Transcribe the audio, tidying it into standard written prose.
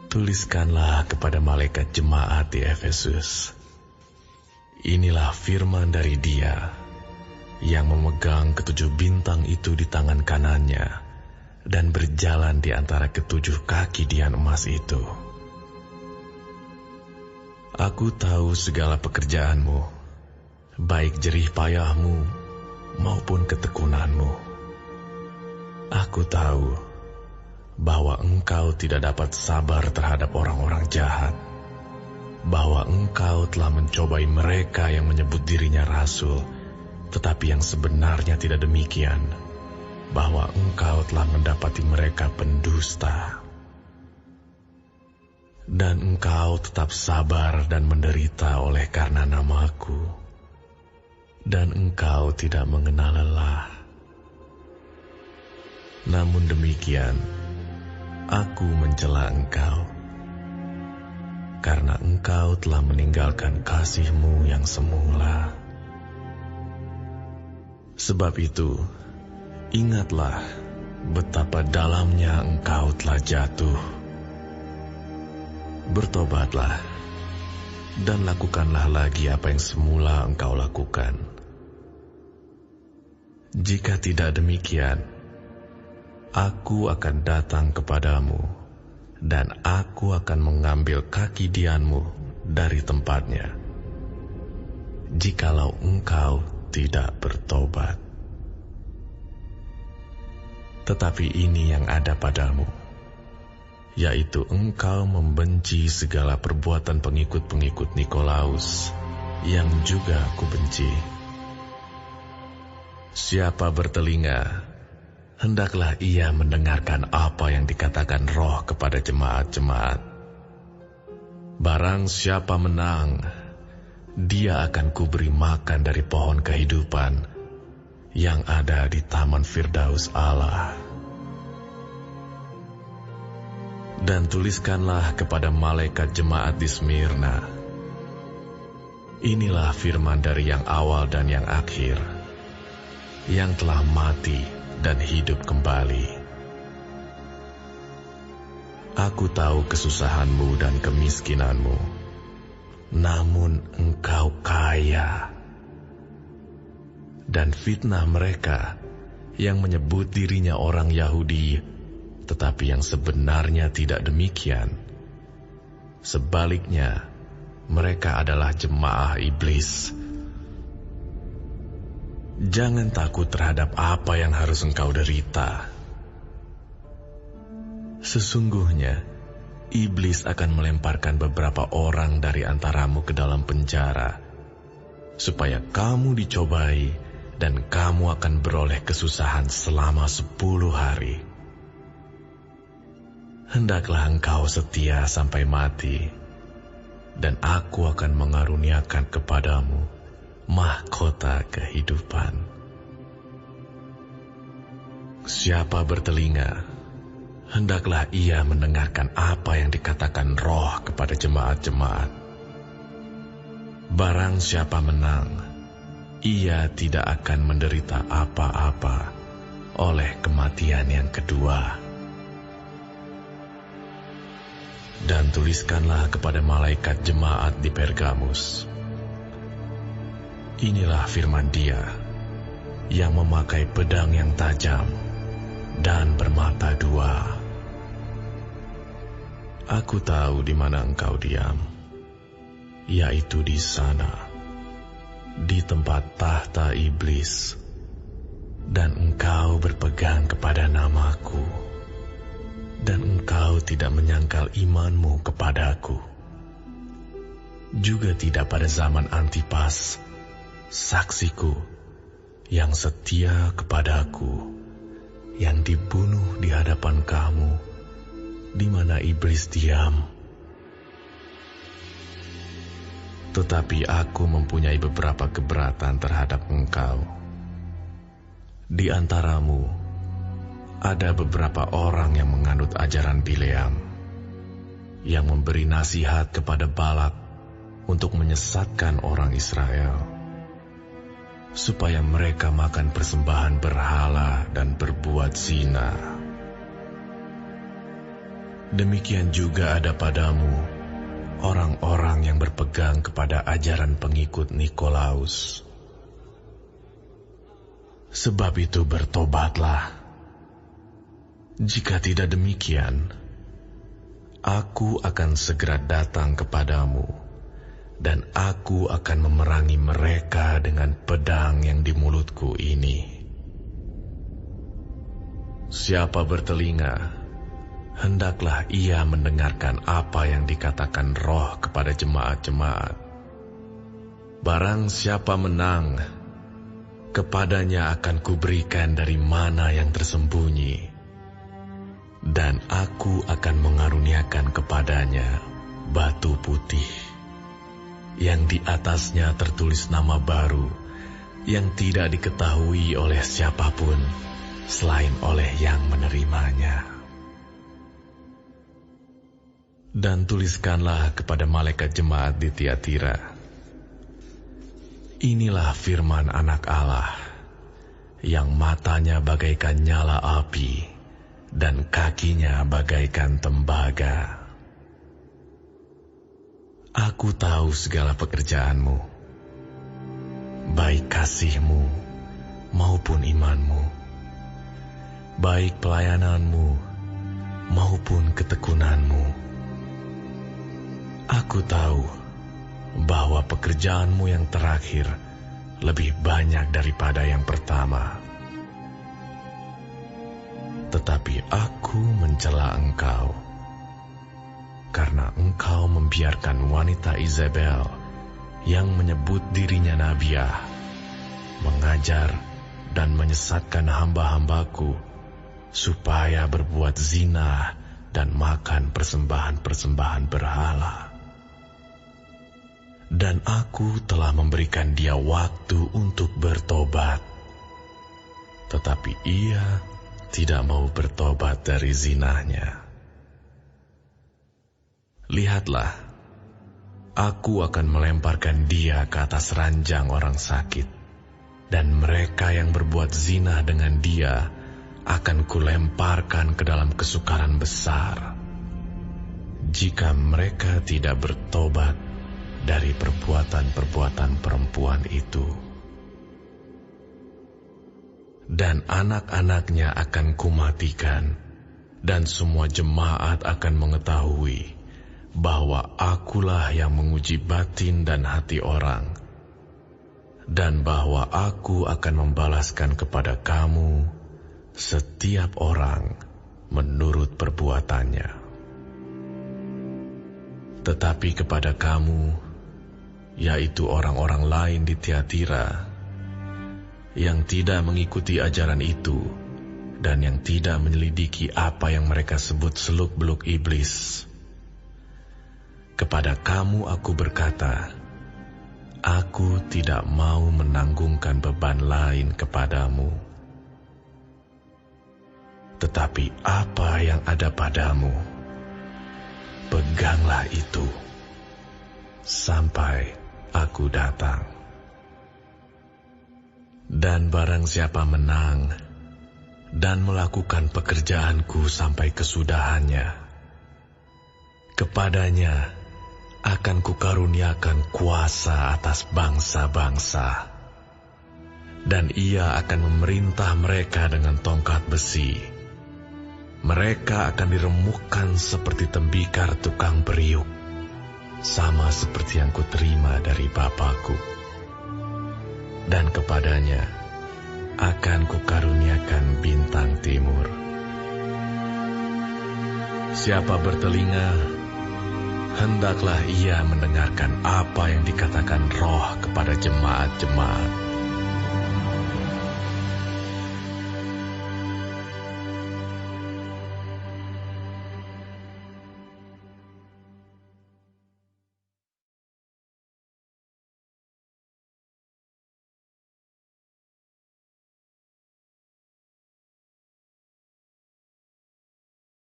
Tuliskanlah kepada malaikat jemaat di Efesus. Inilah firman dari Dia yang memegang ketujuh bintang itu di tangan kanannya dan berjalan di antara ketujuh kaki dian emas itu. Aku tahu segala pekerjaanmu, baik jerih payahmu maupun ketekunanmu. Aku tahu bahwa engkau tidak dapat sabar terhadap orang-orang jahat, bahwa engkau telah mencobai mereka yang menyebut dirinya rasul, tetapi yang sebenarnya tidak demikian, bahwa engkau telah mendapati mereka pendusta. Dan engkau tetap sabar dan menderita oleh karena namaku, dan engkau tidak mengenal lelah. Namun demikian, aku mencela engkau, karena engkau telah meninggalkan kasihmu yang semula. Sebab itu, ingatlah betapa dalamnya engkau telah jatuh. Bertobatlah, dan lakukanlah lagi apa yang semula engkau lakukan. Jika tidak demikian, aku akan datang kepadamu, dan aku akan mengambil kaki dianmu dari tempatnya, jikalau engkau tidak bertobat. Tetapi ini yang ada padamu, yaitu engkau membenci segala perbuatan pengikut-pengikut Nikolaus, yang juga aku benci. Siapa bertelinga, hendaklah ia mendengarkan apa yang dikatakan Roh kepada jemaat-jemaat. Barang siapa menang, dia akan kuberi makan dari pohon kehidupan yang ada di Taman Firdaus Allah. Dan tuliskanlah kepada malaikat jemaat di Smyrna, inilah firman dari yang awal dan yang akhir, yang telah mati dan hidup kembali. Aku tahu kesusahanmu dan kemiskinanmu, namun engkau kaya. Dan fitnah mereka yang menyebut dirinya orang Yahudi, tetapi yang sebenarnya tidak demikian. Sebaliknya, mereka adalah jemaah iblis. Jangan takut terhadap apa yang harus engkau derita. Sesungguhnya, iblis akan melemparkan beberapa orang dari antaramu ke dalam penjara, supaya kamu dicobai dan kamu akan beroleh kesusahan selama 10 hari. Hendaklah engkau setia sampai mati, dan aku akan mengaruniakan kepadamu mahkota kehidupan. Siapa bertelinga, hendaklah ia mendengarkan apa yang dikatakan Roh kepada jemaat-jemaat. Barang siapa menang, ia tidak akan menderita apa-apa oleh kematian yang kedua. Dan tuliskanlah kepada malaikat jemaat di Pergamus, inilah firman Dia yang memakai pedang yang tajam dan bermata dua. Aku tahu di mana engkau diam, yaitu di sana, di tempat tahta iblis, dan engkau berpegang kepada namaku, dan engkau tidak menyangkal imanmu kepadaku. Juga tidak pada zaman Antipas, saksiku, yang setia kepadaku, yang dibunuh di hadapan kamu, di mana iblis diam. Tetapi aku mempunyai beberapa keberatan terhadap engkau. Di antaramu ada beberapa orang yang menganut ajaran Bileam, yang memberi nasihat kepada Balak untuk menyesatkan orang Israel, supaya mereka makan persembahan berhala dan berbuat zina. Demikian juga ada padamu orang-orang yang berpegang kepada ajaran pengikut Nikolaus. Sebab itu bertobatlah. Jika tidak demikian, aku akan segera datang kepadamu, dan aku akan memerangi mereka dengan pedang yang di mulutku ini. Siapa bertelinga, hendaklah ia mendengarkan apa yang dikatakan Roh kepada jemaat-jemaat. Barang siapa menang, kepadanya akan kuberikan dari mana yang tersembunyi, dan aku akan mengaruniakan kepadanya batu putih, yang di atasnya tertulis nama baru, yang tidak diketahui oleh siapapun, selain oleh yang menerimanya. Dan tuliskanlah kepada malaikat jemaat di Tiatira, inilah firman Anak Allah, yang matanya bagaikan nyala api, dan kakinya bagaikan tembaga. Aku tahu segala pekerjaanmu, baik kasihmu maupun imanmu, baik pelayananmu maupun ketekunanmu. Aku tahu bahwa pekerjaanmu yang terakhir lebih banyak daripada yang pertama. Tetapi aku mencela engkau, karena engkau membiarkan wanita Izabel yang menyebut dirinya nabiah, mengajar dan menyesatkan hamba-hambaku supaya berbuat zina dan makan persembahan-persembahan berhala. Dan aku telah memberikan dia waktu untuk bertobat, tetapi ia tidak mau bertobat dari zinahnya. Lihatlah, aku akan melemparkan dia ke atas ranjang orang sakit, dan mereka yang berbuat zina dengan dia akan kulemparkan ke dalam kesukaran besar, jika mereka tidak bertobat dari perbuatan-perbuatan perempuan itu. Dan anak-anaknya akan kumatikan, dan semua jemaat akan mengetahui bahwa akulah yang menguji batin dan hati orang, dan bahwa aku akan membalaskan kepada kamu setiap orang menurut perbuatannya. Tetapi kepada kamu, yaitu orang-orang lain di Tiatira, yang tidak mengikuti ajaran itu, dan yang tidak menyelidiki apa yang mereka sebut seluk-beluk iblis, kepada kamu aku berkata, aku tidak mau menanggungkan beban lain kepadamu. Tetapi apa yang ada padamu, peganglah itu, sampai aku datang. Dan barang siapa menang, dan melakukan pekerjaanku sampai kesudahannya, kepadanya akan kukaruniakan kuasa atas bangsa-bangsa, dan ia akan memerintah mereka dengan tongkat besi. Mereka akan diremukkan seperti tembikar tukang periuk, sama seperti yang kuterima dari Bapakku. Dan kepadanya akan kukaruniakan bintang timur. Siapa bertelinga, hendaklah ia mendengarkan apa yang dikatakan Roh kepada jemaat-jemaat.